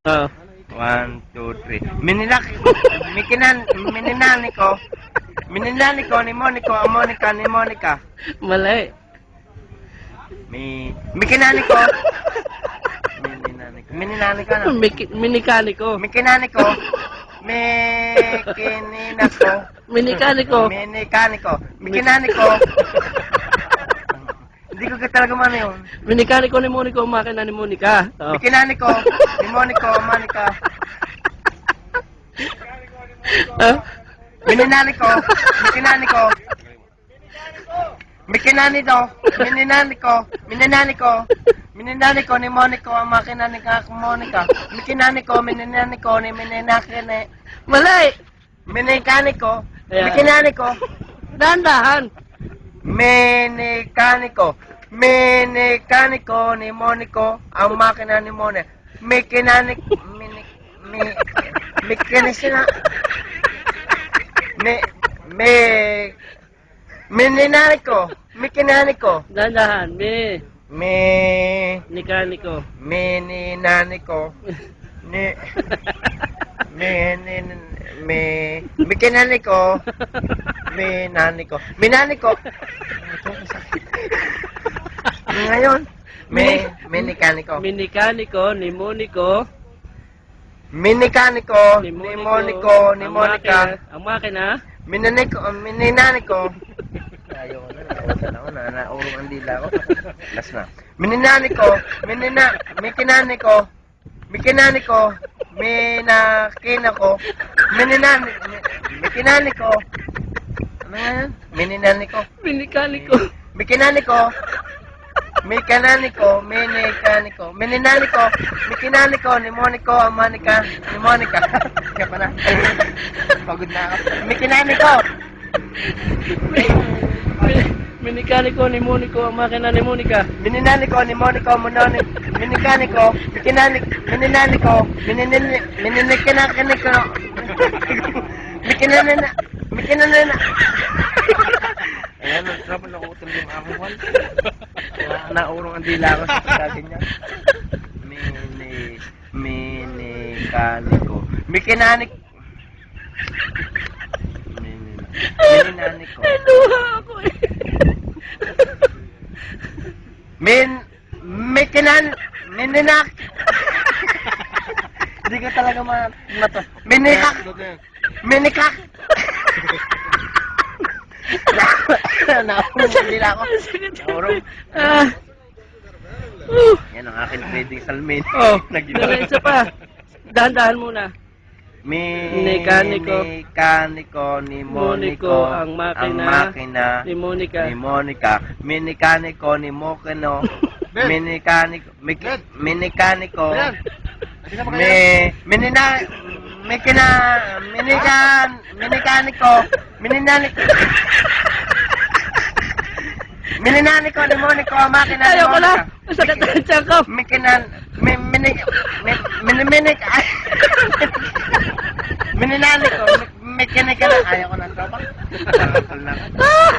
Oo. 1, 2, 3. Mininani ko. Mininani ko ni Monica, Monica ni Monica. Mali. Mikinani ko. Mininani ko na. Minikaniko. Mikinani ko. Mikinina ko. Minikaniko. Minikani ko. Mikinani ko. Hindi ko talaga mano yun. Minikaniko ni Monica, ang makina ni Monica. Oo. Mikinani ko. Ni Monica, Monica. Ah? Mininani ko. Mikinani ko. Mikinani do. Mininani ko. Mininani ko. Mininani ko ni Monica, ang makina ni Monica. Mikinani ko. Mininani ko ni Mininaki ni. Mali. Minikani ko. Ayan. Mikinani ko. Dahan-dahan. Minikaniko. Minikaniko ni Monico, ang makina ni Mone. Mekinanik, mekinisina. Mininaniko. Mekinaniko. Dahan-dahan. Meninaniko. Nikaniko. Mekinaniko. Minaniko. Ngayon, minikaniko. Minikaniko ni Monico. Minikaniko ni Monico, ni Monica. Ang makina. Mininaniko. Ayaw ko na, nausan ako na, naurong ang dila ko. Last na. Mininaniko, mikinaniko, minakinako, mikinaniko. Ano nga yan? Mininaniko. Minikaniko. Mikinaniko. Mininaniko. Mikinaniko ni Monico, ang manika ni Monica. Kaya pa na. Pagod na ako. Mikinaniko. Minikaniko ni Monico, ang makina ni Monica. Mininaniko ni Monico, minikaniko. Mininaniko. Mininikinaniko. Mikinanina. Ayan, nagtrapan ako utol yung amuhan. Naurong ang dila ko sa pagkagin niya. Minikaniko. Mikinanik. Mininaniko. Luha ako eh. Mininak. Hindi ko talaga mato. Minikak. Naurong ang dila ko. Naurong. Yan ang aking trading salmin. Oh, Nagila. isa pa. Dahan-dahan muna. Minikaniko ni Monico, ang makina ni Monica. ni Monica. Minikaniko ni Mokino. Minikaniko. Minikaniko. Minikaniko. Mininaniko ni Monico, ang makina ni Ayaw ko na. Monica. Masakit ang tiyan ko. Mininaniko. Mekinika na. Ayaw ko na. Tropa. Ah!